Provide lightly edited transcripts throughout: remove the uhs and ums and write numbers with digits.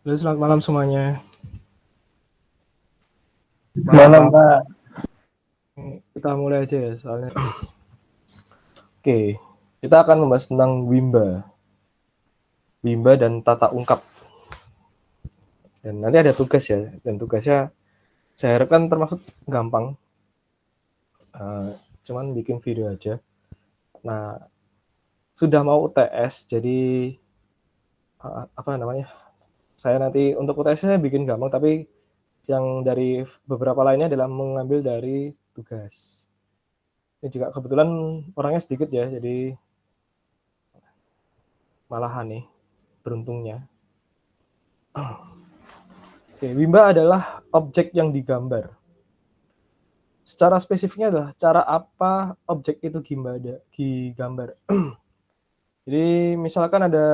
Halo, selamat malam semuanya. Malam, Pak. Kita mulai aja ya soalnya. Oke, kita akan membahas tentang Wimba dan tata ungkap. Dan nanti ada tugas ya, dan tugasnya saya harapkan termasuk gampang. Cuman bikin video aja. Nah, sudah mau UTS, jadi apa namanya? Saya nanti untuk UTS saya bikin gampang, tapi yang dari beberapa lainnya adalah mengambil dari tugas. Ini juga kebetulan orangnya sedikit ya, jadi malahan nih beruntungnya. Oke, Wimba adalah objek yang digambar. Secara spesifiknya adalah cara apa objek itu digambar. Jadi misalkan ada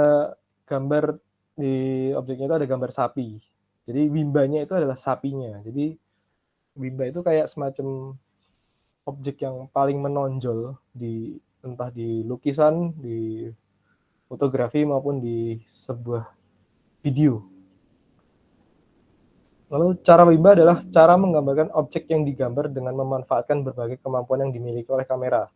gambar di objeknya itu ada gambar sapi. Jadi Wimbanya itu adalah sapinya. Jadi Wimba itu kayak semacam objek yang paling menonjol di entah di lukisan, di fotografi maupun di sebuah video. Lalu cara Wimba adalah cara menggambarkan objek yang digambar dengan memanfaatkan berbagai kemampuan yang dimiliki oleh kamera,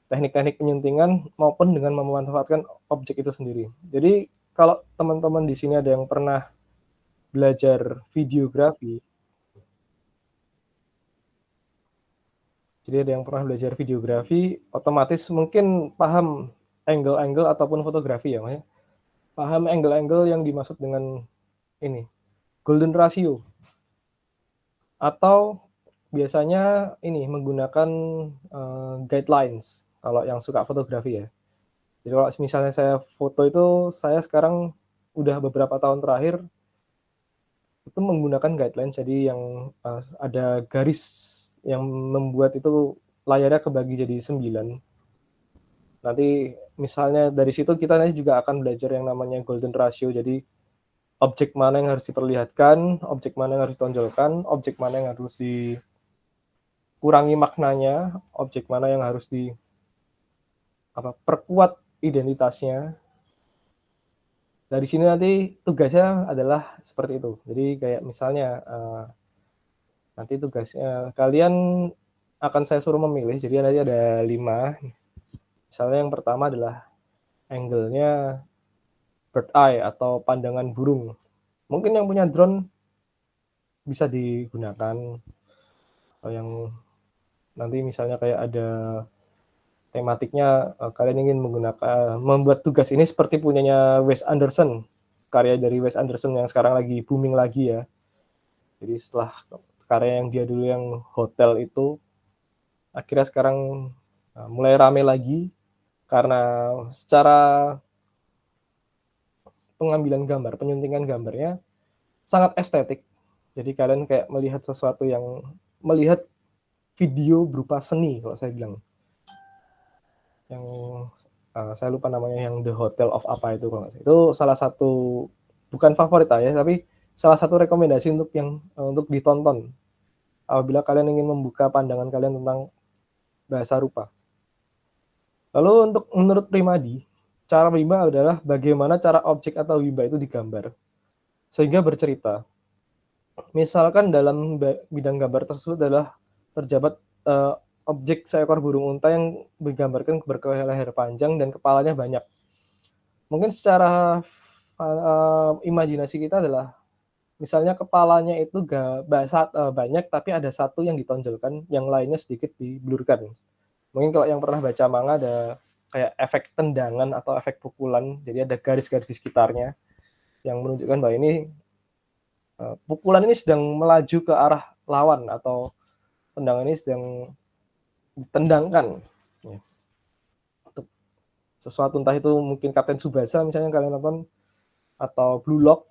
teknik-teknik penyuntingan maupun dengan memanfaatkan objek itu sendiri. Jadi kalau teman-teman di sini ada yang pernah belajar videografi, jadi ada yang pernah belajar videografi, otomatis mungkin paham angle-angle ataupun fotografi ya, Mas. Paham angle-angle yang dimaksud dengan ini, golden ratio. Atau biasanya ini menggunakan guidelines kalau yang suka fotografi ya. Jadi kalau misalnya saya foto itu, saya sekarang udah beberapa tahun terakhir itu menggunakan guidelines, jadi yang ada garis yang membuat itu layarnya kebagi jadi 9. Nanti misalnya dari situ kita nanti juga akan belajar yang namanya golden ratio. Jadi objek mana yang harus diperlihatkan, objek mana yang harus ditonjolkan, objek mana yang harus dikurangi maknanya, objek mana yang harus perkuat identitasnya. Dari sini nanti tugasnya adalah seperti itu. Jadi kayak misalnya nanti tugasnya kalian akan saya suruh memilih. Jadi nanti ada 5. Misalnya yang pertama adalah angle-nya bird eye atau pandangan burung. Mungkin yang punya drone bisa digunakan. Atau yang nanti misalnya kayak ada tematiknya kalian ingin membuat tugas ini seperti punyanya Wes Anderson, karya dari Wes Anderson yang sekarang lagi booming lagi ya. Jadi setelah karya yang dia dulu yang hotel itu akhirnya sekarang mulai rame lagi karena secara pengambilan gambar, penyuntingan gambarnya sangat estetik. Jadi kalian kayak melihat sesuatu yang melihat video berupa seni kalau saya bilang. Yang saya lupa namanya, yang The Hotel of apa itu kalau itu salah satu, bukan favorit ya, tapi salah satu rekomendasi untuk ditonton apabila kalian ingin membuka pandangan kalian tentang bahasa rupa. Lalu untuk menurut pribadi, cara Wimba adalah bagaimana cara objek atau Wimba itu digambar sehingga bercerita. Misalkan dalam bidang gambar tersebut adalah terjabat objek seekor burung unta yang digambarkan berleher panjang dan kepalanya banyak. Mungkin secara imajinasi kita adalah misalnya kepalanya itu banyak tapi ada satu yang ditonjolkan, yang lainnya sedikit diblurkan. Mungkin kalau yang pernah baca manga ada kayak efek tendangan atau efek pukulan, jadi ada garis-garis di sekitarnya yang menunjukkan bahwa ini pukulan ini sedang melaju ke arah lawan atau tendangan ini sedang ditendangkan ya, untuk sesuatu, entah itu mungkin Kapten Tsubasa misalnya kalian nonton, atau Blue Lock.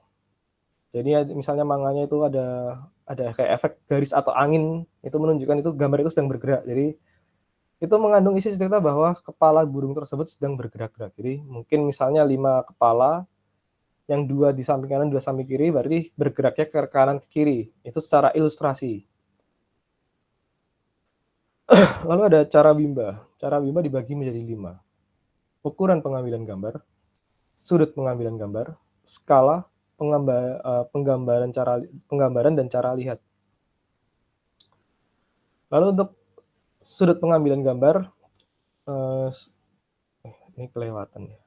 Jadi misalnya manganya itu ada kayak efek garis atau angin, itu menunjukkan itu gambar itu sedang bergerak. Jadi itu mengandung isi cerita bahwa kepala burung tersebut sedang bergerak-gerak. Jadi mungkin misalnya 5 kepala, yang 2 di samping kanan, 2 samping kiri, berarti bergeraknya ke kanan ke kiri. Itu secara ilustrasi. Lalu ada cara Wimba. Cara Wimba dibagi menjadi 5. Ukuran pengambilan gambar, sudut pengambilan gambar, skala, penggambaran dan cara lihat. Lalu untuk sudut pengambilan gambar, ini kelewatan ya,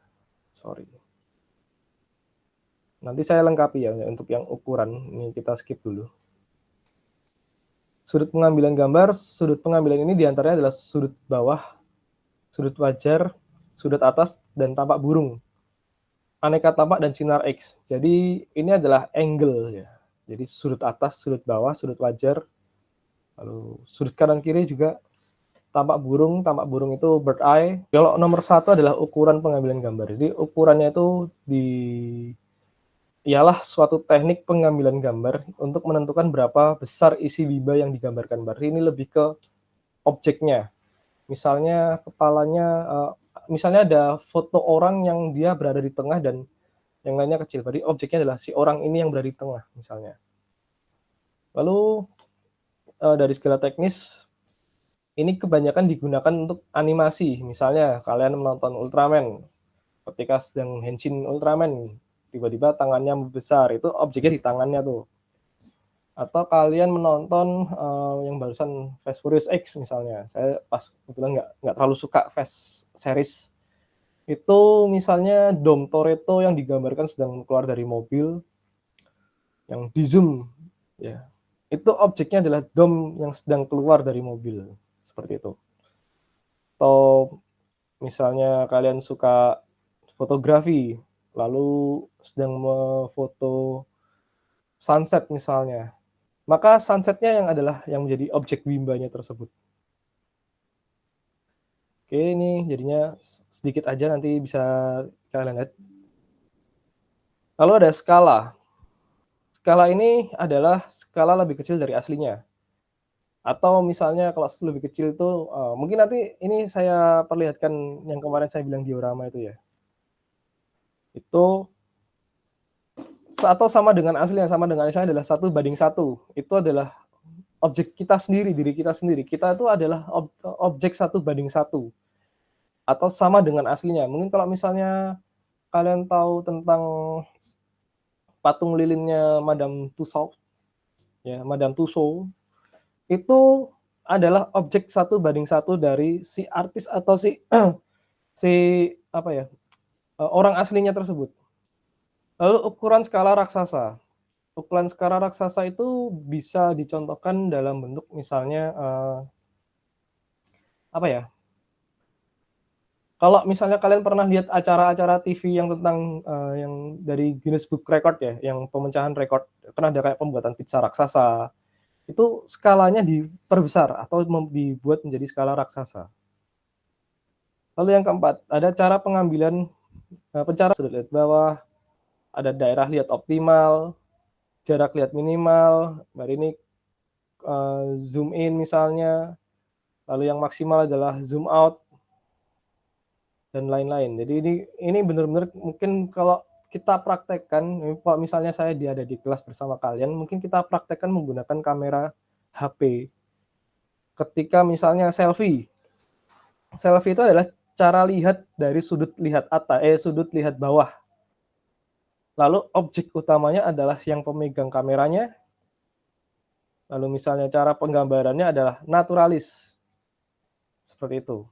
sorry. Nanti saya lengkapi ya untuk yang ukuran, ini kita skip dulu. Sudut pengambilan gambar, sudut pengambilan ini diantaranya adalah sudut bawah, sudut wajar, sudut atas, dan tampak burung. Aneka tampak dan sinar X. Jadi ini adalah angle ya. Jadi sudut atas, sudut bawah, sudut wajar, lalu sudut kanan kiri juga tampak burung itu bird eye. Kalau nomor 1 adalah ukuran pengambilan gambar. Jadi ukurannya itu ialah suatu teknik pengambilan gambar untuk menentukan berapa besar isi bimba yang digambarkan. Berarti ini lebih ke objeknya. Misalnya kepalanya, misalnya ada foto orang yang dia berada di tengah dan yang lainnya kecil. Berarti objeknya adalah si orang ini yang berada di tengah misalnya. Lalu dari segala teknis, ini kebanyakan digunakan untuk animasi. Misalnya kalian menonton Ultraman, ketika sedang henshin Ultraman, tiba-tiba tangannya membesar, itu objeknya di tangannya tuh. Atau kalian menonton yang barusan Fast Furious X misalnya, saya pas kebetulan nggak terlalu suka Fast series, itu misalnya Dom Toretto yang digambarkan sedang keluar dari mobil, yang di zoom, ya, itu objeknya adalah Dom yang sedang keluar dari mobil, seperti itu. Atau misalnya kalian suka fotografi, lalu sedang memfoto sunset misalnya, maka sunsetnya yang menjadi objek bimbanya tersebut. Oke, ini jadinya sedikit aja, nanti bisa kalian lihat. Lalu ada skala. Skala ini adalah skala lebih kecil dari aslinya. Atau misalnya kalau lebih kecil itu, mungkin nanti ini saya perlihatkan yang kemarin saya bilang diorama itu ya. Itu atau sama dengan aslinya adalah 1:1. Itu adalah objek kita sendiri, diri kita sendiri. Kita itu adalah objek 1:1. Atau sama dengan aslinya. Mungkin kalau misalnya kalian tahu tentang patung lilinnya Madame Tussauds, ya, Madame Tussauds, itu adalah objek 1:1 dari si artis atau si orang aslinya tersebut. Lalu ukuran skala raksasa. Ukuran skala raksasa itu bisa dicontohkan dalam bentuk misalnya kalau misalnya kalian pernah lihat acara-acara TV yang tentang yang dari Guinness Book Record ya, yang pemecahan rekor, kan ada kayak pembuatan pizza raksasa. Itu skalanya diperbesar atau dibuat menjadi skala raksasa. Lalu yang keempat, ada cara pengambilan pencara sudut lihat bawah, ada daerah lihat optimal, jarak lihat minimal, baru ini zoom in misalnya, lalu yang maksimal adalah zoom out, dan lain-lain. Jadi ini benar-benar mungkin kalau kita praktekkan, kalau misalnya saya ada di kelas bersama kalian, mungkin kita praktekkan menggunakan kamera HP. Ketika misalnya selfie itu adalah cara lihat dari sudut lihat bawah. Lalu objek utamanya adalah yang pemegang kameranya. Lalu misalnya cara penggambarannya adalah naturalis. Seperti itu.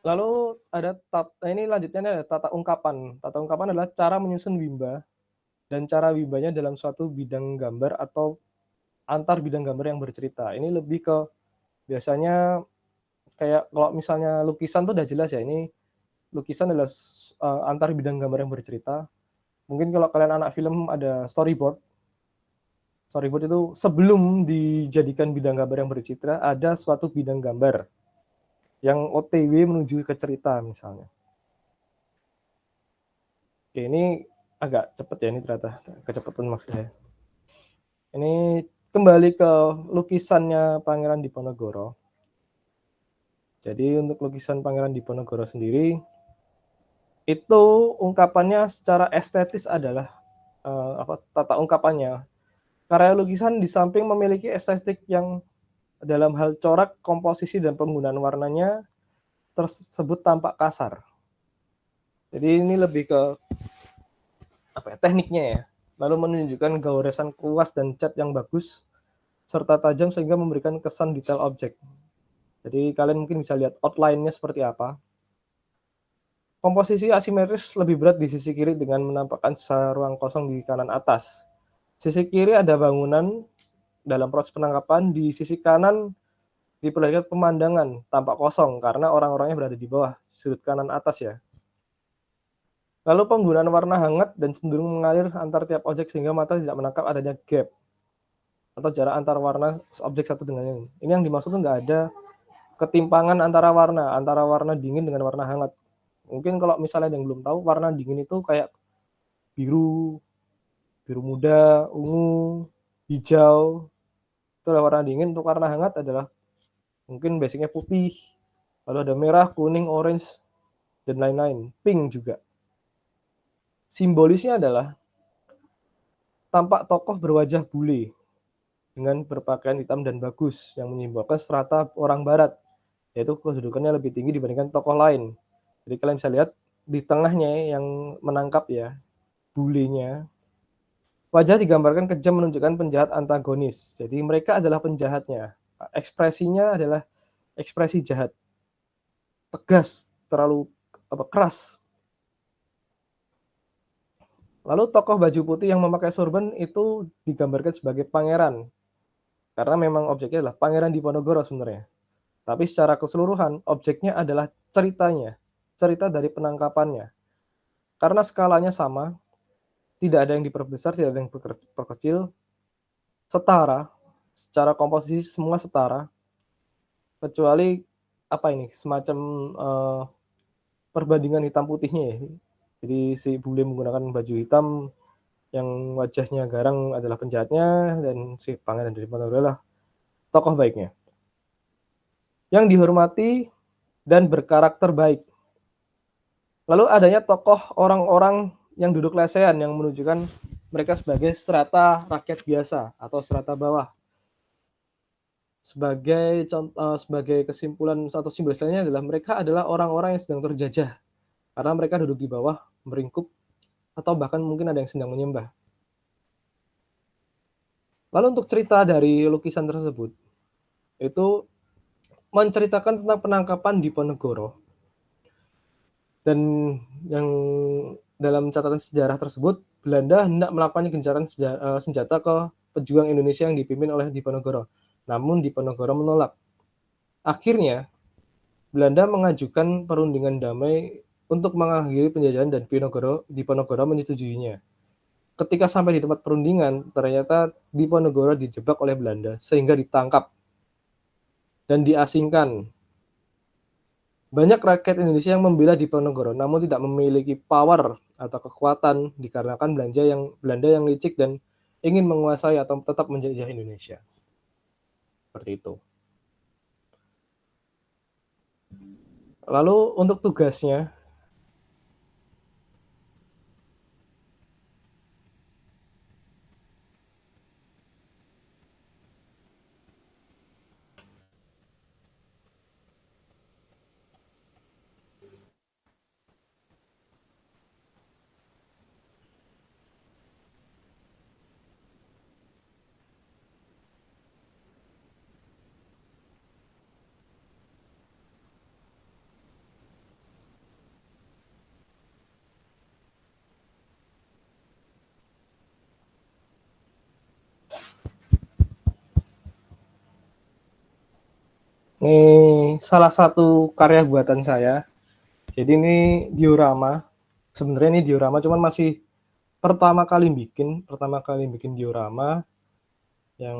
Lalu ini lanjutnya ada tata ungkapan. Tata ungkapan adalah cara menyusun bimba dan cara bimbanya dalam suatu bidang gambar atau antar bidang gambar yang bercerita. Ini lebih ke biasanya kayak kalau misalnya lukisan tuh udah jelas ya, ini lukisan adalah antar bidang gambar yang bercerita. Mungkin kalau kalian anak film ada storyboard. Storyboard itu sebelum dijadikan bidang gambar yang bercerita, ada suatu bidang gambar yang OTW menuju ke cerita misalnya. Oke, ini agak cepat ya, ini ternyata kecepatan maksudnya. Ini kembali ke lukisannya Pangeran Diponegoro. Jadi untuk lukisan Pangeran Diponegoro sendiri, itu ungkapannya secara estetis adalah tata ungkapannya. Karya lukisan di samping memiliki estetik yang dalam hal corak, komposisi, dan penggunaan warnanya tersebut tampak kasar. Jadi ini lebih ke tekniknya ya. Lalu menunjukkan goresan kuas dan cat yang bagus serta tajam sehingga memberikan kesan detail objek. Jadi kalian mungkin bisa lihat outline-nya seperti apa. Komposisi asimetris lebih berat di sisi kiri dengan menampakkan sisa ruang kosong di kanan atas. Sisi kiri ada bangunan dalam proses penangkapan, di sisi kanan diperlihatkan pemandangan tampak kosong karena orang-orangnya berada di bawah sudut kanan atas ya. Lalu penggunaan warna hangat dan cenderung mengalir antar tiap objek sehingga mata tidak menangkap adanya gap atau jarak antar warna objek satu dengan yang lain. Ini yang dimaksud nggak ada ketimpangan antara warna dingin dengan warna hangat. Mungkin kalau misalnya yang belum tahu, warna dingin itu kayak biru, biru muda, ungu, hijau. Itu adalah warna dingin. Untuk warna hangat adalah mungkin basicnya putih, lalu ada merah, kuning, orange, dan lain-lain. Pink juga. Simbolisnya adalah tampak tokoh berwajah bule dengan berpakaian hitam dan bagus yang menyimbolkan strata orang barat, yaitu kedudukannya lebih tinggi dibandingkan tokoh lain. Jadi kalian bisa lihat di tengahnya yang menangkap ya, bulenya. Wajah digambarkan kejam menunjukkan penjahat antagonis. Jadi mereka adalah penjahatnya. Ekspresinya adalah ekspresi jahat. Tegas, terlalu keras. Lalu tokoh baju putih yang memakai sorban itu digambarkan sebagai pangeran. Karena memang objeknya adalah Pangeran Diponegoro sebenarnya. Tapi secara keseluruhan, objeknya adalah ceritanya. Cerita dari penangkapannya. Karena skalanya sama, tidak ada yang diperbesar, tidak ada yang diperkecil, setara, secara komposisi semua setara, kecuali semacam perbandingan hitam putihnya ya. Jadi si bule menggunakan baju hitam yang wajahnya garang adalah penjahatnya, dan si Pangeran Diponegoro adalah tokoh baiknya yang dihormati dan berkarakter baik. Lalu adanya tokoh orang-orang yang duduk lesehan yang menunjukkan mereka sebagai strata rakyat biasa atau strata bawah. Sebagai contoh, sebagai kesimpulan satu simbol lainnya adalah mereka adalah orang-orang yang sedang terjajah karena mereka duduk di bawah, meringkuk, atau bahkan mungkin ada yang sedang menyembah. Lalu untuk cerita dari lukisan tersebut, itu menceritakan tentang penangkapan Diponegoro, dan yang dalam catatan sejarah tersebut, Belanda hendak melakukan gencatan senjata ke pejuang Indonesia yang dipimpin oleh Diponegoro. Namun Diponegoro menolak. Akhirnya, Belanda mengajukan perundingan damai untuk mengakhiri penjajahan dan Diponegoro menyetujuinya. Ketika sampai di tempat perundingan, ternyata Diponegoro dijebak oleh Belanda sehingga ditangkap dan diasingkan. Banyak rakyat Indonesia yang membela Diponegoro namun tidak memiliki power atau kekuatan dikarenakan Belanda yang licik dan ingin menguasai atau tetap menjajah Indonesia. Seperti itu. Lalu untuk tugasnya, ini salah satu karya buatan saya. Jadi ini diorama. Sebenarnya ini diorama, cuman masih pertama kali bikin diorama yang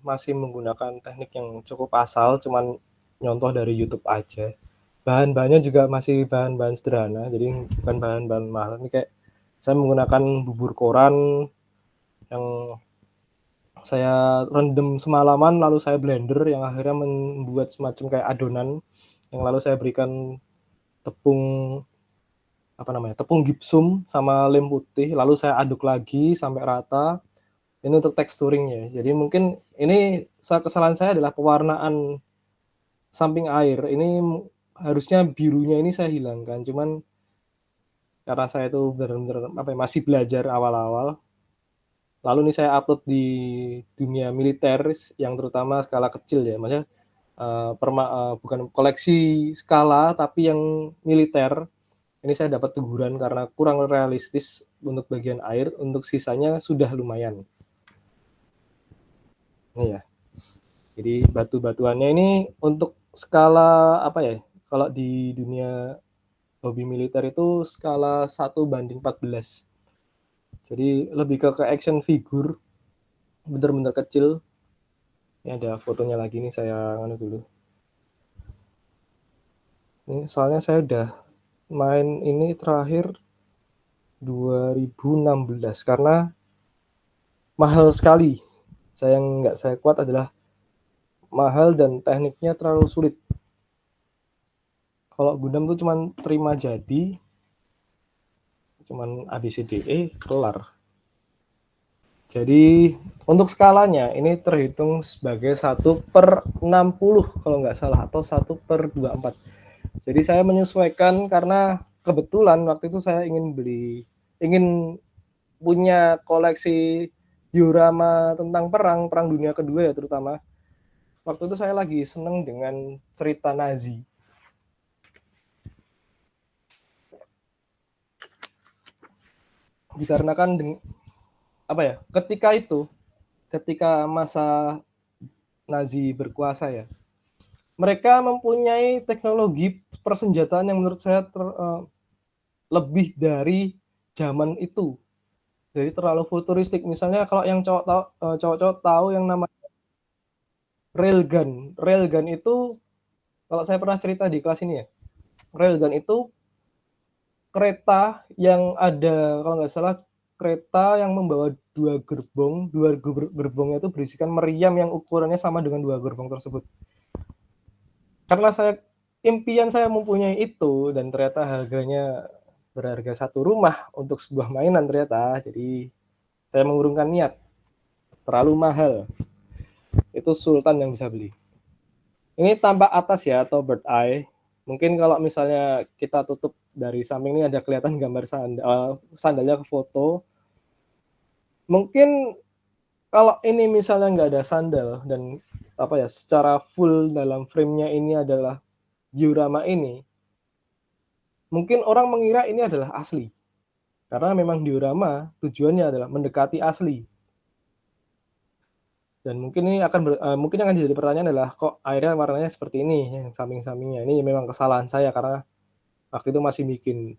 masih menggunakan teknik yang cukup asal, cuman nyontoh dari YouTube aja. Bahan-bahannya juga masih bahan-bahan sederhana, jadi bukan bahan-bahan mahal. Ini kayak saya menggunakan bubur koran yang saya rendam semalaman, lalu saya blender yang akhirnya membuat semacam kayak adonan yang lalu saya berikan tepung tepung gipsum sama lem putih, lalu saya aduk lagi sampai rata. Ini untuk texturingnya. Jadi mungkin ini kesalahan saya adalah pewarnaan samping air. Ini harusnya birunya ini saya hilangkan, cuman karena saya itu benar-benar masih belajar awal-awal. Lalu nih saya upload di dunia militer yang terutama skala kecil ya, maksudnya, bukan koleksi skala tapi yang militer. Ini saya dapat teguran karena kurang realistis untuk bagian air, untuk sisanya sudah lumayan. Ini ya. Jadi batu-batuannya ini untuk skala kalau di dunia hobi militer itu skala 1:14. Jadi lebih ke action figure, bener-bener kecil. Ini ada fotonya lagi nih, saya dulu. Ini soalnya saya udah main ini terakhir 2016 karena mahal sekali. Yang nggak saya kuat adalah mahal dan tekniknya terlalu sulit. Kalau Gundam tuh cuman terima jadi, cuman ABCDE kelar. Jadi untuk skalanya ini terhitung sebagai 1/60 kalau nggak salah, atau 1/24. Jadi saya menyesuaikan karena kebetulan waktu itu saya ingin punya koleksi diorama tentang perang dunia kedua ya terutama. Waktu itu saya lagi seneng dengan cerita Nazi. Dikarenakan ketika masa Nazi berkuasa ya, mereka mempunyai teknologi persenjataan yang menurut saya lebih dari zaman itu. Jadi terlalu futuristik. Misalnya kalau yang cowok-cowok tahu yang namanya railgun. Railgun itu kalau saya pernah cerita di kelas ini ya. Railgun itu kereta yang ada, kalau nggak salah, kereta yang membawa dua gerbongnya itu berisikan meriam yang ukurannya sama dengan dua gerbong tersebut. Karena impian saya mempunyai itu dan ternyata harganya berharga satu rumah untuk sebuah mainan ternyata. Jadi saya mengurungkan niat. Terlalu mahal. Itu sultan yang bisa beli. Ini tampak atas ya, atau bird eye. Mungkin kalau misalnya kita tutup dari samping ini ada kelihatan gambar sandalnya ke foto. Mungkin kalau ini misalnya nggak ada sandal dan secara full dalam frame-nya ini adalah diorama ini, mungkin orang mengira ini adalah asli. Karena memang diorama tujuannya adalah mendekati asli. Dan mungkin ini mungkin yang akan jadi pertanyaan adalah kok airnya warnanya seperti ini yang samping-sampingnya. Ini memang kesalahan saya karena waktu itu masih bikin.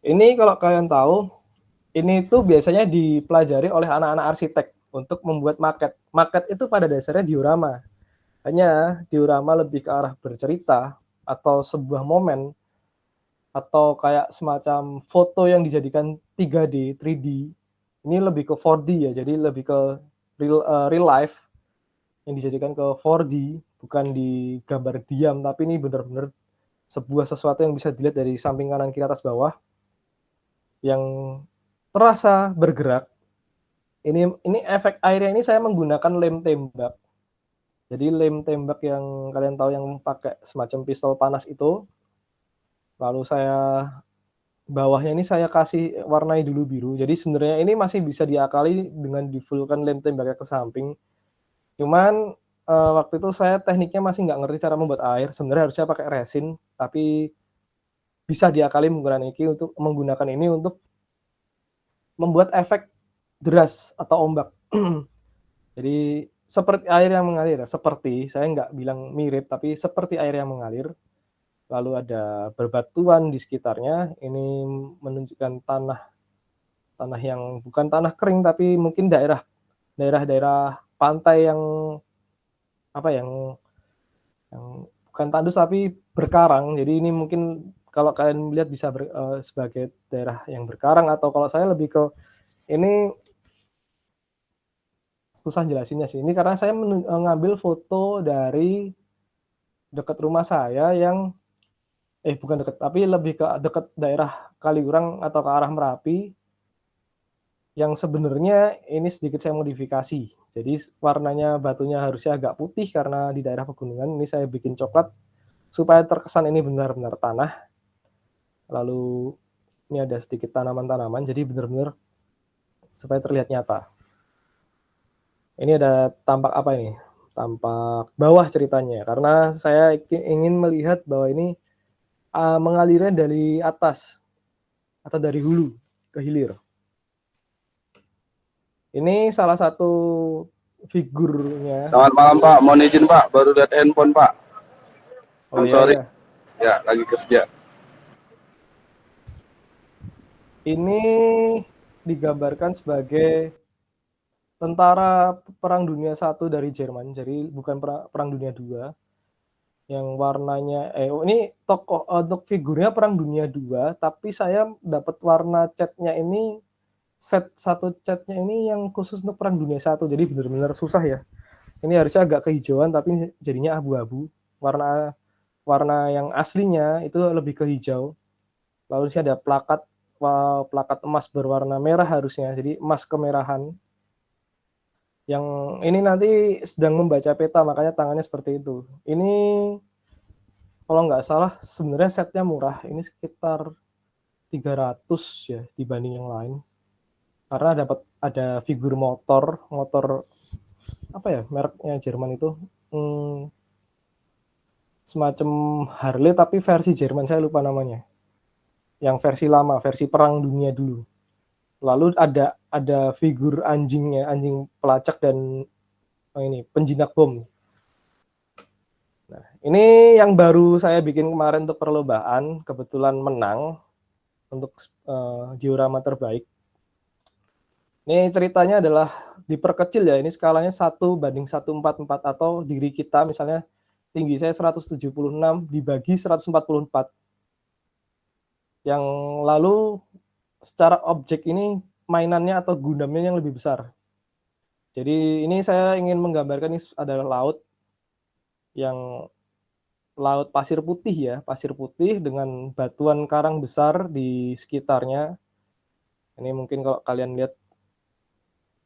Ini kalau kalian tahu, ini tuh biasanya dipelajari oleh anak-anak arsitek untuk membuat maket. Maket itu pada dasarnya diorama. Hanya diorama lebih ke arah bercerita atau sebuah momen atau kayak semacam foto yang dijadikan 3D, 3D. Ini lebih ke 4D ya, jadi lebih ke real life yang dijadikan ke 4D, bukan di gambar diam, tapi ini benar-benar sebuah sesuatu yang bisa dilihat dari samping kanan kiri atas bawah yang terasa bergerak. Ini efek airnya ini saya menggunakan lem tembak. Jadi lem tembak yang kalian tahu yang pakai semacam pistol panas itu. Lalu bawahnya ini saya kasih warnai dulu biru. Jadi sebenarnya ini masih bisa diakali dengan di-full-kan lem tembaknya ke samping. Cuman waktu itu saya tekniknya masih nggak ngerti cara membuat air. Sebenarnya harusnya pakai resin, tapi bisa diakali menggunakan ini untuk membuat efek deras atau ombak. Jadi seperti air yang mengalir ya, saya nggak bilang mirip, tapi seperti air yang mengalir. Lalu ada bebatuan di sekitarnya, ini menunjukkan tanah yang bukan tanah kering, tapi mungkin daerah pantai yang bukan tandus tapi berkarang. Jadi ini mungkin kalau kalian lihat bisa sebagai daerah yang berkarang, atau kalau saya lebih ke ini susah jelasinnya sih. Ini karena saya ngambil foto dari dekat rumah saya yang bukan dekat, tapi lebih ke dekat daerah Kaliurang atau ke arah Merapi, yang sebenarnya ini sedikit saya modifikasi. Jadi warnanya batunya harusnya agak putih karena di daerah pegunungan, ini saya bikin coklat supaya terkesan ini benar-benar tanah. Lalu Ini ada sedikit tanaman-tanaman, jadi benar-benar supaya terlihat nyata. Ini ada tampak apa ini? Tampak bawah ceritanya, karena saya ingin melihat bahwa ini mengalirnya dari atas atau dari hulu ke hilir. Ini salah satu figurnya. Selamat malam Pak, mohon izin Pak, baru lihat handphone Pak. Oh I'm iya, sorry. iya. Ya, lagi kerja. Ini digambarkan sebagai tentara Perang Dunia I dari Jerman, jadi bukan Perang Dunia II. Yang warnanya ini tokoh untuk figurnya Perang Dunia II, tapi saya dapat warna catnya ini, set satu catnya ini yang khusus untuk Perang Dunia I, jadi benar-benar susah ya. Ini harusnya agak kehijauan tapi jadinya abu-abu. Warna yang aslinya itu lebih ke hijau. Lalu sini ada plakat emas berwarna merah harusnya, jadi emas kemerahan. Yang ini nanti sedang membaca peta, makanya tangannya seperti itu. Ini kalau nggak salah sebenarnya setnya murah, ini sekitar 300 ya dibanding yang lain. Karena ada figur motor apa ya mereknya Jerman itu, semacam Harley tapi versi Jerman, saya lupa namanya. Yang versi lama, versi Perang Dunia dulu. Lalu ada figur anjingnya, anjing pelacak dan ini penjinak bom. Nah, ini yang baru saya bikin kemarin untuk perlombaan, kebetulan menang untuk diorama terbaik. Ini ceritanya adalah diperkecil ya, ini skalanya 1:144 atau diri kita misalnya tinggi saya 176 dibagi 144. Yang lalu secara objek ini mainannya atau gundamnya yang lebih besar. Jadi ini saya ingin menggambarkan ini adalah laut pasir putih ya, pasir putih dengan batuan karang besar di sekitarnya. Ini mungkin kalau kalian lihat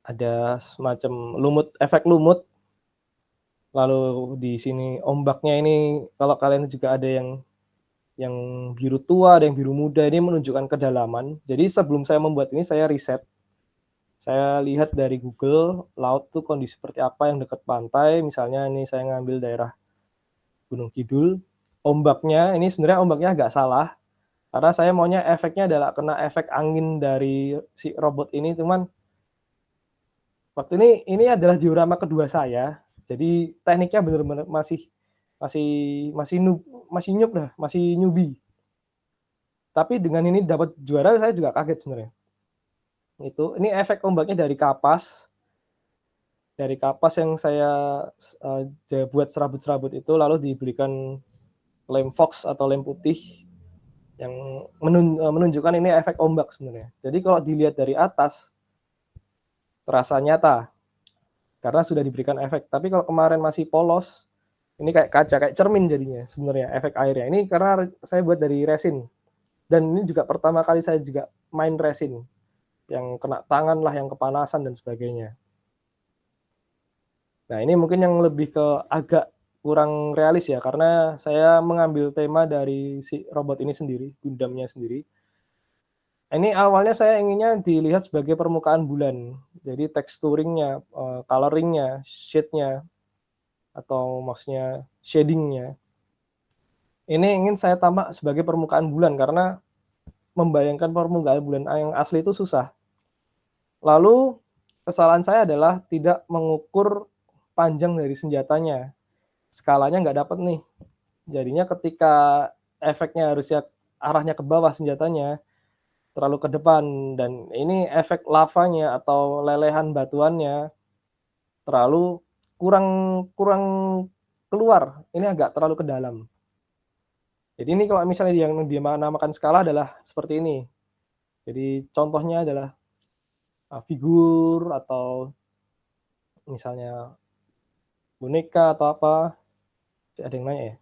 ada semacam efek lumut. Lalu di sini ombaknya ini kalau kalian juga ada yang biru tua, ada yang biru muda, ini menunjukkan kedalaman. Jadi sebelum saya membuat ini saya riset. Saya lihat dari Google, laut tuh kondisi seperti apa yang dekat pantai, misalnya ini saya ngambil daerah Gunung Kidul. Ini sebenarnya ombaknya agak salah, karena saya maunya efeknya adalah kena efek angin dari si robot ini, cuman waktu ini adalah diorama kedua saya, jadi tekniknya benar-benar masih newbie. Tapi dengan ini dapat juara saya juga kaget sebenarnya. Ini efek ombaknya dari kapas yang saya buat serabut-serabut itu, lalu diberikan lem fox atau lem putih yang menunjukkan ini efek ombak sebenarnya. Jadi kalau dilihat dari atas terasa nyata karena sudah diberikan efek. Tapi kalau kemarin masih polos, ini kayak kaca, kayak cermin jadinya sebenarnya efek airnya. Ini karena saya buat dari resin. Dan ini juga pertama kali saya juga main resin, yang kena tangan lah, yang kepanasan dan sebagainya. Nah ini mungkin yang lebih ke agak kurang realis ya, karena saya mengambil tema dari si robot ini sendiri, Gundamnya sendiri. Ini awalnya saya inginnya dilihat sebagai permukaan bulan, jadi texturingnya, coloringnya, shade-nya, atau maksudnya shading-nya. Ini ingin saya tambah sebagai permukaan bulan, karena membayangkan permukaan bulan yang asli itu susah. Lalu kesalahan saya adalah tidak mengukur panjang dari senjatanya. Skalanya nggak dapat nih. Jadinya ketika efeknya harusnya arahnya ke bawah senjatanya, terlalu ke depan, dan ini efek lavanya atau lelehan batuannya terlalu kurang keluar. Ini agak terlalu ke dalam. Jadi ini kalau misalnya yang dinamakan skala adalah seperti ini. Jadi contohnya adalah figur atau misalnya boneka atau apa. Ada yang nanya ya?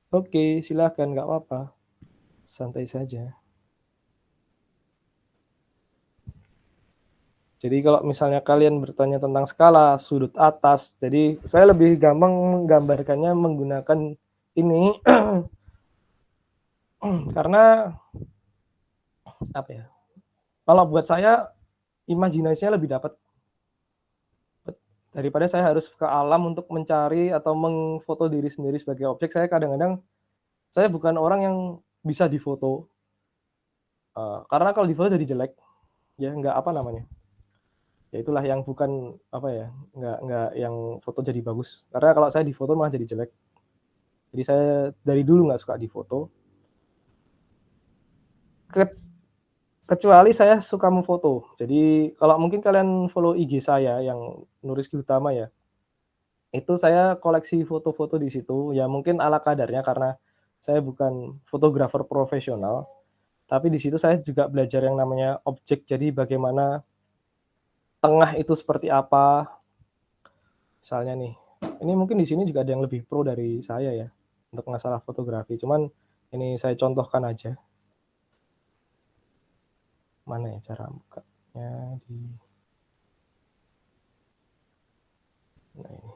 Oke, silakan, nggak apa-apa. Santai saja. Jadi kalau misalnya kalian bertanya tentang skala sudut atas, jadi saya lebih gampang menggambarkannya menggunakan ini Karena apa ya? Kalau buat saya imajinasinya lebih dapat daripada saya harus ke alam untuk mencari atau mengfoto diri sendiri sebagai objek. Saya kadang-kadang saya bukan orang yang bisa difoto, karena kalau difoto jadi jelek, ya nggak apa namanya, ya itulah yang bukan apa ya, nggak yang foto jadi bagus. Karena kalau saya difoto malah jadi jelek. Jadi saya dari dulu nggak suka difoto. Kecuali saya suka memfoto. Jadi kalau mungkin kalian follow IG saya yang Nuriski Utama ya, itu saya koleksi foto-foto di situ, ya mungkin ala kadarnya karena saya bukan fotografer profesional, tapi di situ saya juga belajar yang namanya objek. Jadi bagaimana tengah itu seperti apa. Misalnya nih, ini mungkin di sini juga ada yang lebih pro dari saya ya, untuk masalah fotografi, cuman ini saya contohkan aja. Mana ya cara bukanya di nah ini.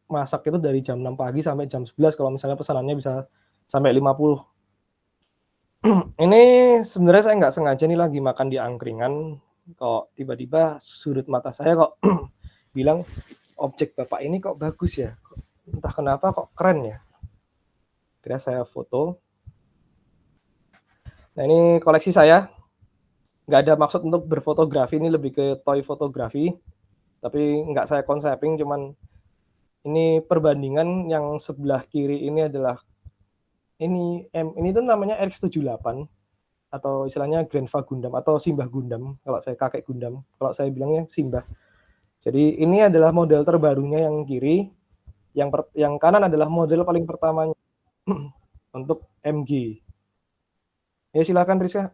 Masak itu dari jam 6 pagi sampai jam 11 kalau misalnya pesanannya bisa sampai 50. Ini sebenarnya saya nggak sengaja nih lagi makan di angkringan, kok tiba-tiba sudut mata saya kok bilang, "Objek Bapak ini kok bagus ya, entah kenapa kok keren ya." Akhirnya saya foto. Nah ini koleksi saya, nggak ada maksud untuk berfotografi, ini lebih ke toy fotografi, tapi nggak saya konsepin, cuman ini perbandingan yang sebelah kiri ini adalah ini tuh namanya RX-78 atau istilahnya Grandpa Gundam atau Simbah Gundam, kalau saya kakek Gundam, kalau saya bilangnya Simbah. Jadi ini adalah model terbarunya yang kiri, yang kanan adalah model paling pertamanya untuk MG. Ya silakan Rizka.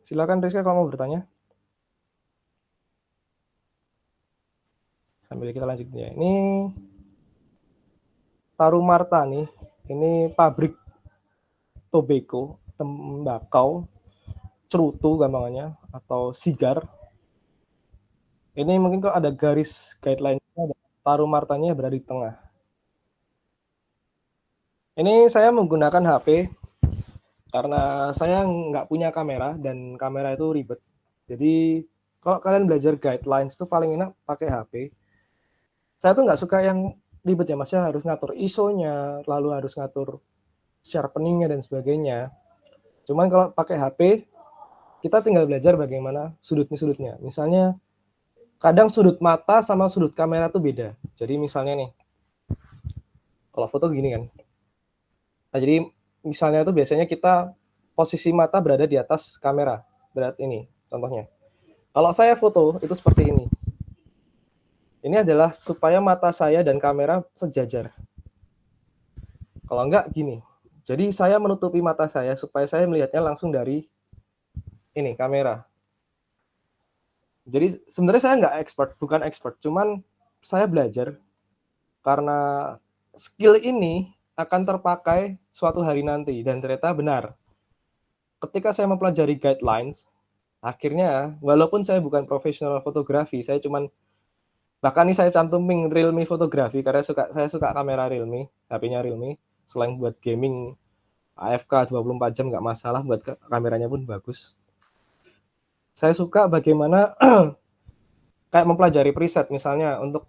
Silakan Rizka kalau mau bertanya. Sambil kita lanjut ya. Ini Tarumarta nih. Ini pabrik tobacco, tembakau, cerutu gampangannya atau sigar. Ini mungkin kok ada garis guideline-nya, Tarumartanya berada di tengah. Ini saya menggunakan HP karena saya nggak punya kamera dan kamera itu ribet. Jadi kalau kalian belajar guidelines itu paling enak pakai HP. Saya tuh nggak suka yang ribet ya, Mas, ya harus ngatur ISO-nya, lalu harus ngatur sharpening-nya dan sebagainya. Cuman kalau pakai HP, kita tinggal belajar bagaimana sudut-sudutnya. Misalnya kadang sudut mata sama sudut kamera tuh beda. Jadi misalnya nih, kalau foto gini kan. Nah, jadi misalnya tuh biasanya kita posisi mata berada di atas kamera. Berat ini contohnya. Kalau saya foto itu seperti ini. Ini adalah supaya mata saya dan kamera sejajar. Kalau enggak gini. Jadi saya menutupi mata saya supaya saya melihatnya langsung dari ini kamera. Jadi sebenarnya saya nggak bukan expert, cuman saya belajar karena skill ini akan terpakai suatu hari nanti dan ternyata benar. Ketika saya mempelajari guidelines, akhirnya walaupun saya bukan profesional fotografi, saya cuman bahkan ini saya cantumin Realme fotografi karena saya suka kamera Realme, HP-nya Realme. Selain buat gaming AFK 24 jam nggak masalah, buat kameranya pun bagus. Saya suka bagaimana kayak mempelajari preset misalnya untuk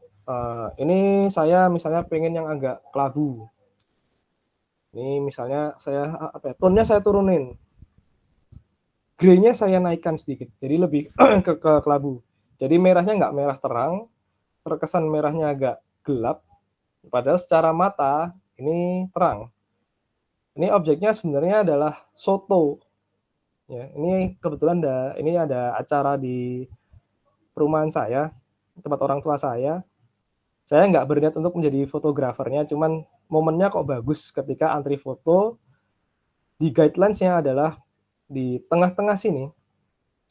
ini saya misalnya pengen yang agak kelabu. Ini misalnya saya apa ya, tone-nya saya turunin. Grey-nya saya naikkan sedikit. Jadi lebih ke kelabu. Jadi merahnya nggak merah terang, terkesan merahnya agak gelap. Padahal secara mata ini terang. Ini objeknya sebenarnya adalah soto. Ya, ini kebetulan ini ada acara di perumahan saya, tempat orang tua saya. Saya nggak berniat untuk menjadi fotografernya, cuman momennya kok bagus ketika antri foto. Di guidelines-nya adalah di tengah-tengah sini,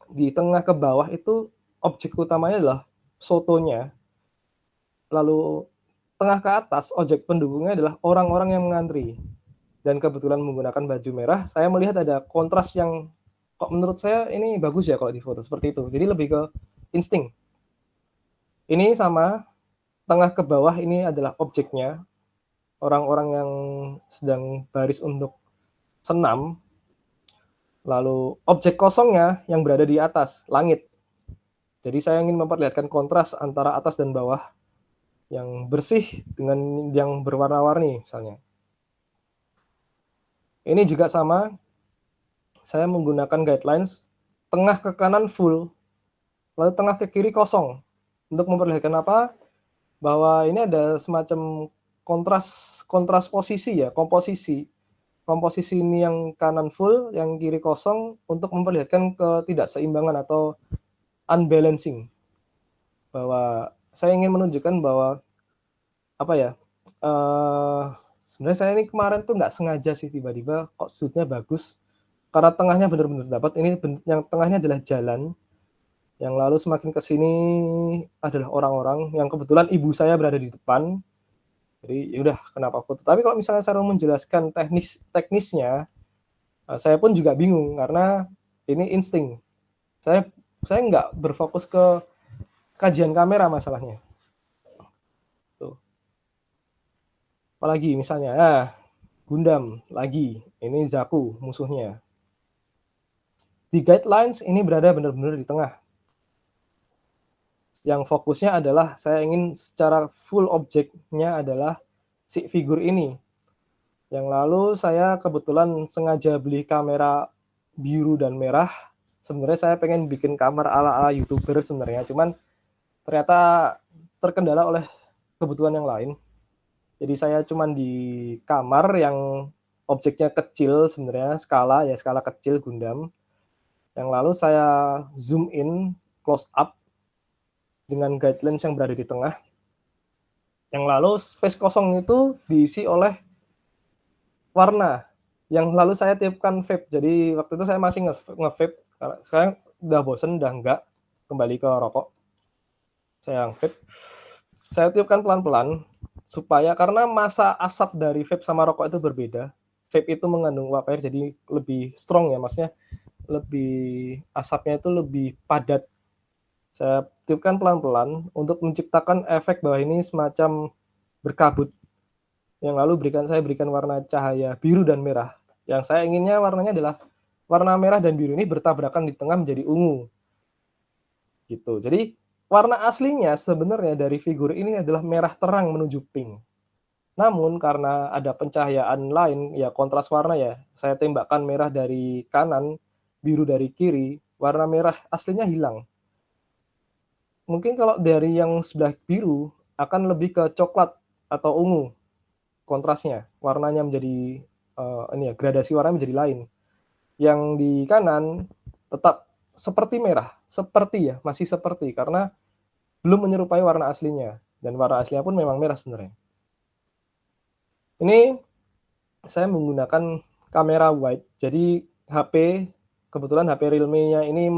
di tengah ke bawah itu objek utamanya adalah sotonya. Lalu tengah ke atas objek pendukungnya adalah orang-orang yang mengantri. dan kebetulan menggunakan baju merah, saya melihat ada kontras yang kok menurut saya ini bagus ya kalau di foto, seperti itu. Jadi lebih ke insting. Ini sama, tengah ke bawah ini adalah objeknya, orang-orang yang sedang baris untuk senam, lalu objek kosongnya yang berada di atas, langit. Jadi saya ingin memperlihatkan kontras antara atas dan bawah, yang bersih dengan yang berwarna-warni misalnya. Ini juga sama, saya menggunakan guidelines, tengah ke kanan full, lalu tengah ke kiri kosong. Untuk memperlihatkan apa? Bahwa ini ada semacam kontras posisi ya, komposisi. Komposisi ini yang kanan full, yang kiri kosong untuk memperlihatkan ketidakseimbangan atau unbalancing. Bahwa saya ingin menunjukkan bahwa apa ya? Sebenarnya saya ini kemarin tuh nggak sengaja sih tiba-tiba kok shoot-nya bagus. Karena tengahnya benar-benar dapat. Ini yang tengahnya adalah jalan. Yang lalu semakin ke sini adalah orang-orang yang kebetulan ibu saya berada di depan. Jadi ya udah kenapa foto. Tapi kalau misalnya saya mau menjelaskan teknisnya, saya pun juga bingung karena ini insting. Saya nggak berfokus ke kajian kamera masalahnya. Tuh. Apalagi misalnya, Gundam lagi. Ini Zaku musuhnya. Di guidelines ini berada benar-benar di tengah. Yang fokusnya adalah saya ingin secara full objeknya adalah si figur ini. Yang lalu saya kebetulan sengaja beli kamera biru dan merah. Sebenarnya saya pengen bikin kamera ala-ala YouTuber sebenarnya, cuman ternyata terkendala oleh kebutuhan yang lain. Jadi saya cuman di kamar yang objeknya kecil sebenarnya, skala kecil Gundam. Yang lalu saya zoom in, close up dengan guidelines yang berada di tengah. Yang lalu space kosong itu diisi oleh warna yang lalu saya tiupkan vape. Jadi waktu itu saya masih nge-vape. Sekarang udah bosen, udah enggak, kembali ke rokok. Saya vape. Saya tiupkan pelan-pelan supaya karena masa asap dari vape sama rokok itu berbeda. Vape itu mengandung uap air jadi lebih strong ya, maksudnya lebih asapnya itu lebih padat. Saya tiupkan pelan-pelan untuk menciptakan efek bahwa ini semacam berkabut. Yang lalu saya berikan warna cahaya biru dan merah. Yang saya inginnya warnanya adalah warna merah dan biru ini bertabrakan di tengah menjadi ungu. Gitu. Jadi warna aslinya sebenarnya dari figur ini adalah merah terang menuju pink. Namun karena ada pencahayaan lain, ya kontras warna ya, saya tembakkan merah dari kanan, biru dari kiri, warna merah aslinya hilang. Mungkin kalau dari yang sebelah biru akan lebih ke coklat atau ungu kontrasnya, warnanya menjadi ini ya, gradasi warna menjadi lain. Yang di kanan tetap seperti merah, seperti ya, masih seperti karena belum menyerupai warna aslinya dan warna aslinya pun memang merah sebenarnya. Ini saya menggunakan kamera wide. Jadi HP kebetulan HP Realme-nya ini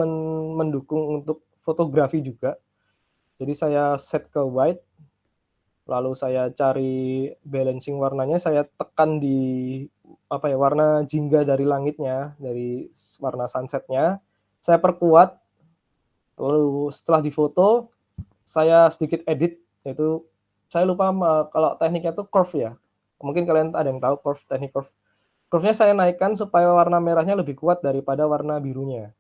mendukung untuk fotografi juga. Jadi saya set ke wide, lalu saya cari balancing warnanya, saya tekan di apa ya, warna jingga dari langitnya, dari warna sunsetnya, saya perkuat. Lalu setelah difoto, saya sedikit edit, yaitu saya lupa kalau tekniknya itu curve ya. Mungkin kalian ada yang tahu teknik curve. Curve-nya saya naikkan supaya warna merahnya lebih kuat daripada warna birunya.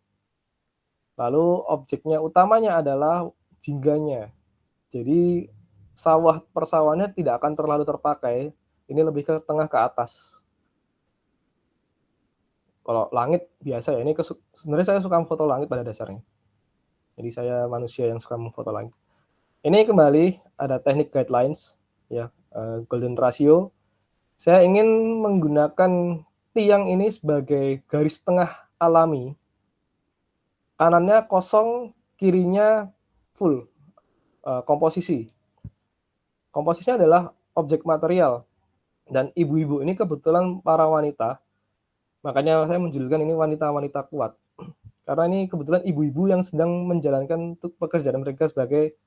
Lalu objeknya utamanya adalah jingganya. Jadi persawahannya tidak akan terlalu terpakai. Ini lebih ke tengah ke atas. Kalau langit biasa ya, ini sebenarnya saya suka foto langit pada dasarnya. Jadi saya manusia yang suka memfoto langit. Ini kembali ada teknik guidelines ya, golden ratio. Saya ingin menggunakan tiang ini sebagai garis tengah alami. Kanannya kosong, kirinya full komposisi. Komposisinya adalah objek material dan ibu-ibu ini kebetulan para wanita. Makanya saya menjudulkan ini wanita-wanita kuat. Karena ini kebetulan ibu-ibu yang sedang menjalankan pekerjaan mereka sebagai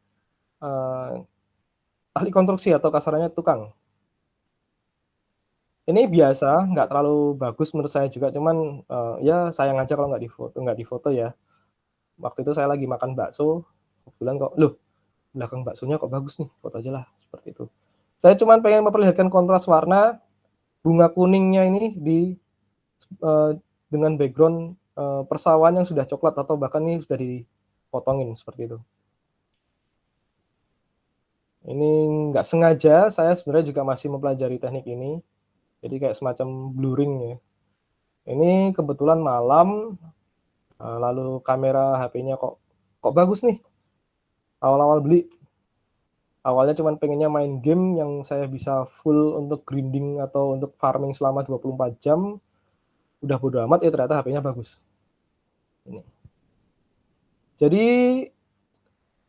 ahli konstruksi atau kasarnya tukang. Ini biasa, nggak terlalu bagus menurut saya juga, cuman, ya sayang aja kalau nggak difoto ya. Waktu itu saya lagi makan bakso, kebetulan kok, "Loh, belakang baksonya kok bagus nih, foto aja lah," seperti itu. Saya cuman pengen memperlihatkan kontras warna bunga kuningnya ini eee, dengan background, persawahan yang sudah coklat atau bahkan ini sudah dipotongin, seperti itu. Ini nggak sengaja, saya sebenarnya juga masih mempelajari teknik ini, jadi kayak semacam blurring ya. Ini kebetulan malam, lalu kamera HP-nya kok bagus nih, awal-awal beli. Awalnya cuman pengennya main game yang saya bisa full untuk grinding atau untuk farming selama 24 jam, udah bodo amat, ternyata HP-nya bagus. Ini. Jadi,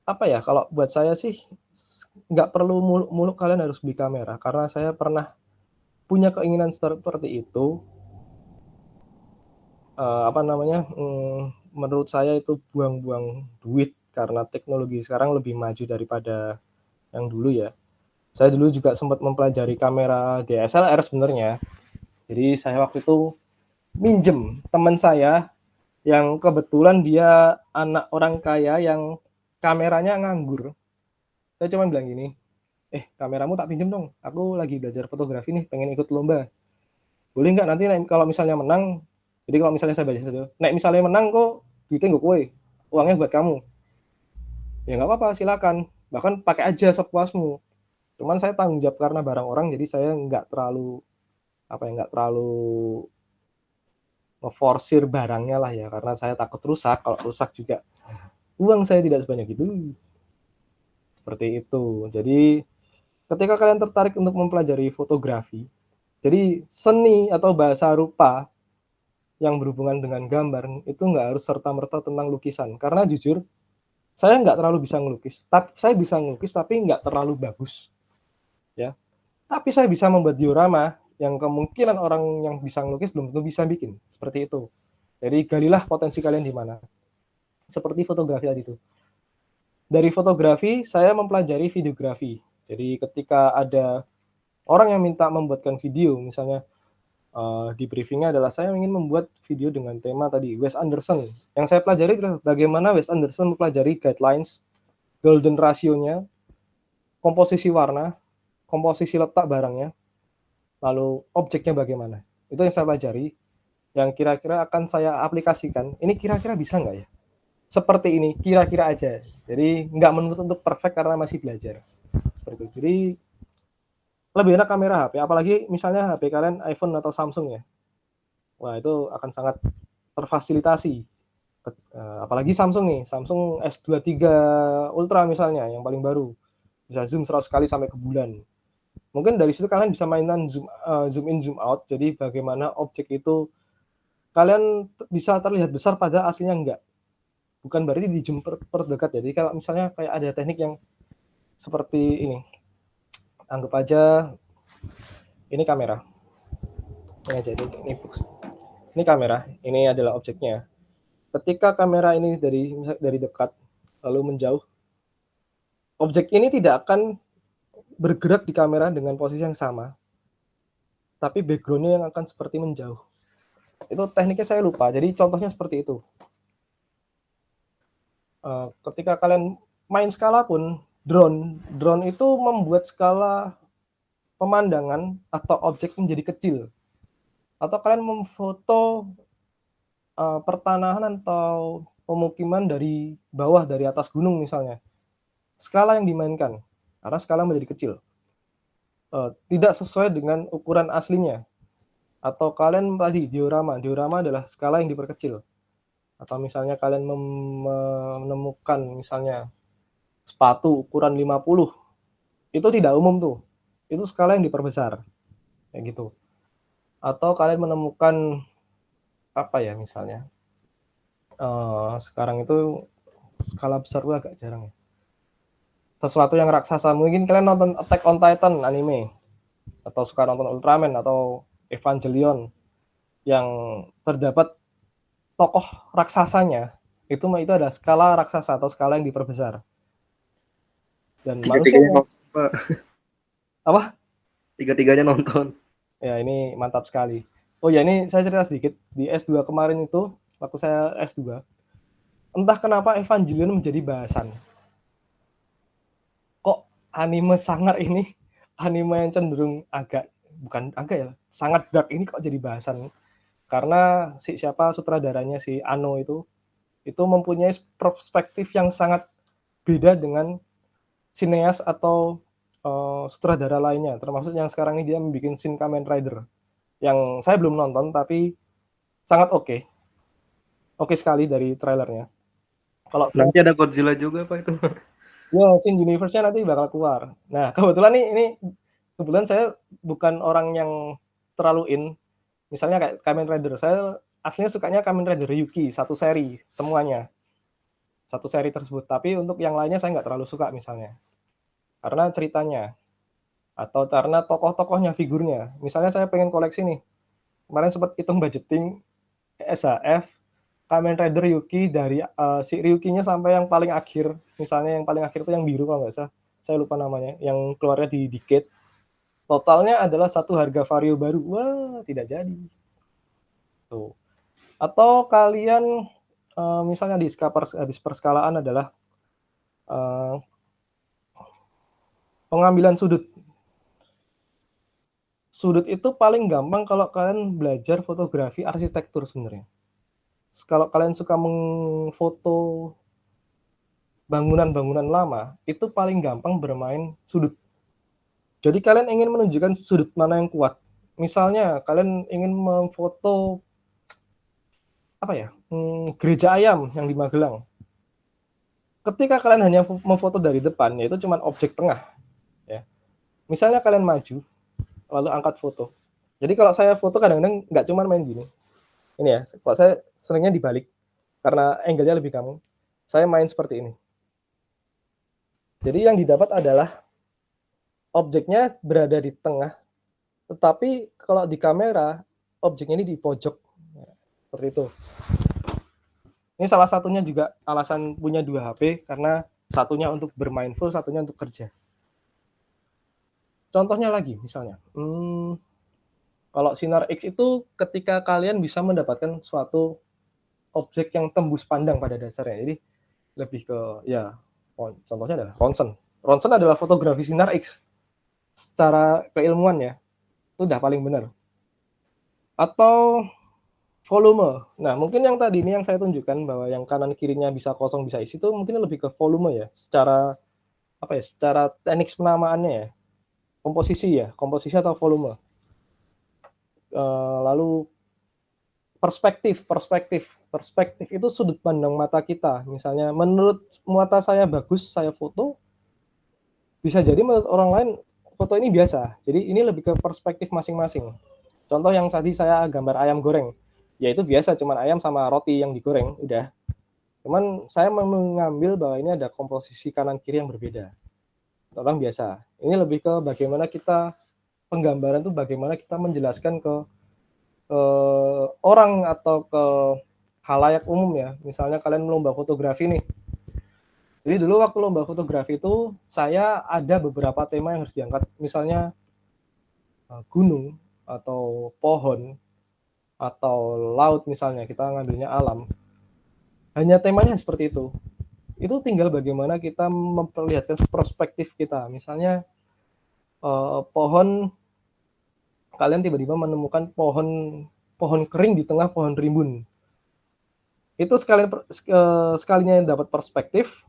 apa ya, kalau buat saya sih, nggak perlu muluk-muluk kalian harus beli kamera, karena saya pernah punya keinginan seperti itu, apa namanya, menurut saya itu buang-buang duit, karena teknologi sekarang lebih maju daripada yang dulu ya. Saya dulu juga sempat mempelajari kamera DSLR sebenarnya. Jadi saya waktu itu minjem teman saya yang kebetulan dia anak orang kaya yang kameranya nganggur. Saya cuma bilang gini, kameramu tak pinjem dong, aku lagi belajar fotografi nih, pengen ikut lomba. Boleh nggak nanti kalau misalnya menang, jadi kalau misalnya saya baca itu, nek misalnya menang kok duitnya gue kue, uangnya buat kamu. Ya nggak apa-apa, silakan. Bahkan pakai aja sepuasmu. Cuman saya tanggung jawab karena barang orang, jadi saya nggak terlalu, apa ya, nggak terlalu ngeforsir barangnya lah ya, karena saya takut rusak. Kalau rusak juga uang saya tidak sebanyak itu. Seperti itu. Jadi ketika kalian tertarik untuk mempelajari fotografi, jadi seni atau bahasa rupa yang berhubungan dengan gambar itu nggak harus serta-merta tentang lukisan. Karena jujur, saya nggak terlalu bisa ngelukis. Tapi saya bisa ngelukis tapi nggak terlalu bagus, ya. Tapi saya bisa membuat diorama yang kemungkinan orang yang bisa ngelukis belum tentu bisa bikin, seperti itu. Jadi galilah potensi kalian di mana. Seperti fotografi tadi itu. Dari fotografi saya mempelajari videografi. Jadi ketika ada orang yang minta membuatkan video, misalnya di briefing-nya adalah saya ingin membuat video dengan tema tadi Wes Anderson. Yang saya pelajari adalah bagaimana Wes Anderson mempelajari guidelines, golden ratio-nya, komposisi warna, komposisi letak barangnya, lalu objeknya bagaimana. Itu yang saya pelajari, yang kira-kira akan saya aplikasikan. Ini kira-kira bisa nggak ya? Seperti ini, kira-kira aja. Jadi nggak menuntut untuk perfect karena masih belajar. Seperti itu. Jadi lebih enak kamera HP, apalagi misalnya HP kalian iPhone atau Samsung ya. Wah, itu akan sangat terfasilitasi. Apalagi Samsung nih, Samsung S23 Ultra misalnya yang paling baru. Bisa zoom 100 kali sampai ke bulan. Mungkin dari situ kalian bisa mainan zoom in zoom out. Jadi bagaimana objek itu kalian bisa terlihat besar pada aslinya enggak. Bukan berarti di zoom perdekat. Jadi kalau misalnya kayak ada teknik yang seperti ini. Anggap aja ini kamera. Ini aja ini kamera, ini adalah objeknya. Ketika kamera ini dari dekat lalu menjauh, objek ini tidak akan bergerak di kamera dengan posisi yang sama, tapi background-nya yang akan seperti menjauh. Itu tekniknya saya lupa, jadi contohnya seperti itu. Ketika kalian main skala pun, drone itu membuat skala pemandangan atau objek menjadi kecil. Atau kalian memfoto pertanahan atau pemukiman dari bawah, dari atas gunung misalnya. Skala yang dimainkan, karena skala menjadi kecil. Tidak sesuai dengan ukuran aslinya. Atau kalian tadi diorama adalah skala yang diperkecil. Atau misalnya kalian menemukan misalnya sepatu ukuran 50, itu tidak umum tuh. Itu skala yang diperbesar. Kayak gitu. Atau kalian menemukan apa ya misalnya, sekarang itu skala besar gue agak jarang ya. Sesuatu yang raksasa, mungkin kalian nonton Attack on Titan anime, atau suka nonton Ultraman atau Evangelion, yang terdapat tokoh raksasanya, itu ada skala raksasa atau skala yang diperbesar. Dan manusia Tiga-tiganya nonton, Pak. apa? Tiga-tiganya nonton. Ya, ini mantap sekali. Oh ya, ini saya cerita sedikit. Di S2 kemarin itu, waktu saya S2, entah kenapa Evangelion menjadi bahasan. Kok anime sangar ini, anime yang cenderung bukan agak ya, sangat dark ini kok jadi bahasan. Karena siapa sutradaranya, si Anno itu mempunyai perspektif yang sangat beda dengan sineas atau sutradara lainnya, termasuk yang sekarang ini dia membuat Shin Kamen Rider, yang saya belum nonton tapi sangat oke sekali dari trailernya. Kalau Nanti ada Godzilla juga Pak itu. ya Shin Universe-nya nanti bakal keluar. Nah kebetulan ini kebetulan saya bukan orang yang terlalu misalnya kayak Kamen Rider. Saya aslinya sukanya Kamen Rider Ryuki, satu seri semuanya, satu seri tersebut. Tapi untuk yang lainnya saya nggak terlalu suka misalnya, karena ceritanya atau karena tokoh-tokohnya, figurnya. Misalnya saya pengen koleksi nih, kemarin sempat hitung budgeting SHF Kamen Rider Ryuki dari si Ryukinya sampai yang paling akhir. Misalnya yang paling akhir itu yang biru kalau nggak salah, saya lupa namanya, yang keluarnya di Decade. Totalnya adalah satu harga vario baru. Wah, tidak jadi. Tuh. Atau kalian misalnya di habis perskalaan adalah pengambilan sudut. Sudut itu paling gampang kalau kalian belajar fotografi arsitektur sebenarnya. Kalau kalian suka mengfoto bangunan-bangunan lama, itu paling gampang bermain sudut. Jadi kalian ingin menunjukkan sudut mana yang kuat. Misalnya kalian ingin memfoto gereja ayam yang di Magelang. Ketika kalian hanya memfoto dari depan, yaitu cuma objek tengah, ya. Misalnya kalian maju, lalu angkat foto. Jadi kalau saya foto kadang-kadang nggak cuma main gini. Ini ya, kalau saya seringnya dibalik, karena angle-nya lebih kamu. Saya main seperti ini. Jadi yang didapat adalah objeknya berada di tengah, tetapi kalau di kamera, objeknya ini di pojok. Seperti itu. Ini salah satunya juga alasan punya 2 HP, karena satunya untuk bermain full, satunya untuk kerja. Contohnya lagi, misalnya, kalau Sinar X itu ketika kalian bisa mendapatkan suatu objek yang tembus pandang pada dasarnya. Jadi lebih ke, ya, contohnya adalah ronsen. Ronsen adalah fotografi Sinar X. Secara keilmuan ya, itu udah paling benar. Atau volume. Nah, mungkin yang tadi ini yang saya tunjukkan bahwa yang kanan kirinya bisa kosong bisa isi itu mungkin lebih ke volume ya, secara secara teknik penamaannya ya. Komposisi atau volume. Lalu perspektif itu sudut pandang mata kita. Misalnya menurut mata saya bagus, saya foto, bisa jadi menurut orang lain foto ini biasa. Jadi ini lebih ke perspektif masing-masing. Contoh yang tadi saya gambar ayam goreng, ya itu biasa, cuman ayam sama roti yang digoreng, udah. Cuman saya mengambil bahwa ini ada komposisi kanan kiri yang berbeda. Orang biasa. Ini lebih ke bagaimana kita, penggambaran itu bagaimana kita menjelaskan ke orang atau ke halayak umum ya. Misalnya kalian lomba fotografi nih. Jadi dulu waktu lomba fotografi itu saya ada beberapa tema yang harus diangkat. Misalnya gunung atau pohon atau laut, misalnya kita ngambilnya alam. Hanya temanya seperti itu. Itu tinggal bagaimana kita memperlihatkan perspektif kita. Misalnya pohon, kalian tiba-tiba menemukan pohon kering di tengah pohon rimbun. Itu sekalinya dapat perspektif,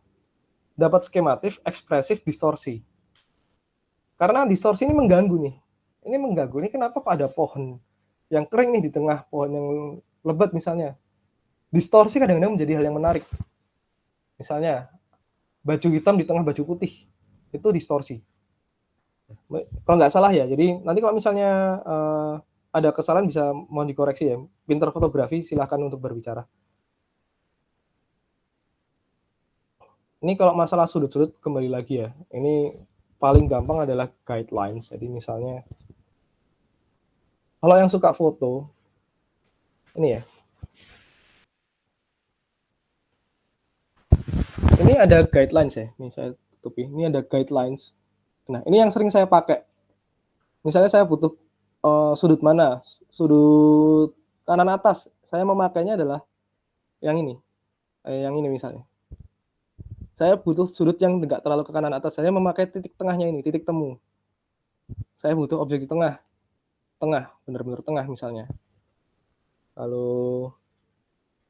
dapat skematif, ekspresif, distorsi. Karena distorsi ini mengganggu nih. Ini mengganggu. Ini kenapa kok ada pohon yang kering nih di tengah pohon yang lebat misalnya. Distorsi kadang-kadang menjadi hal yang menarik. Misalnya baju hitam di tengah baju putih. Itu distorsi. Kalau nggak salah ya. Jadi nanti kalau misalnya ada kesalahan bisa mohon dikoreksi ya. Pinter fotografi silahkan untuk berbicara. Ini kalau masalah sudut-sudut kembali lagi ya. Ini paling gampang adalah guidelines. Jadi misalnya kalau yang suka foto, ini ya. Ini ada guidelines ya. Ini saya tutupi. Ini ada guidelines. Nah, ini yang sering saya pakai. Misalnya saya butuh sudut mana, sudut kanan atas. Saya memakainya adalah yang ini misalnya. Saya butuh sudut yang enggak terlalu ke kanan atas. Saya memakai titik tengahnya ini, titik temu. Saya butuh objek di tengah, benar-benar tengah misalnya. Lalu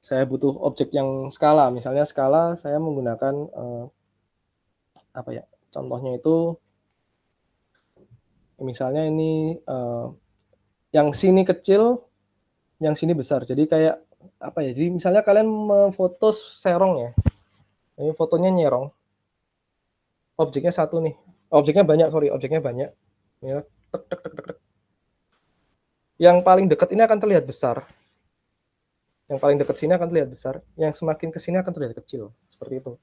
saya butuh objek yang skala, misalnya skala saya menggunakan contohnya itu misalnya ini yang sini kecil, yang sini besar. Jadi kayak jadi misalnya kalian memfoto serong ya. Ini fotonya nyerong. Objeknya satu nih. Objeknya banyak. Ya, tek, tek, tek, tek, tek. Yang paling dekat ini akan terlihat besar. Yang paling dekat sini akan terlihat besar. Yang semakin ke sini akan terlihat kecil. Seperti itu.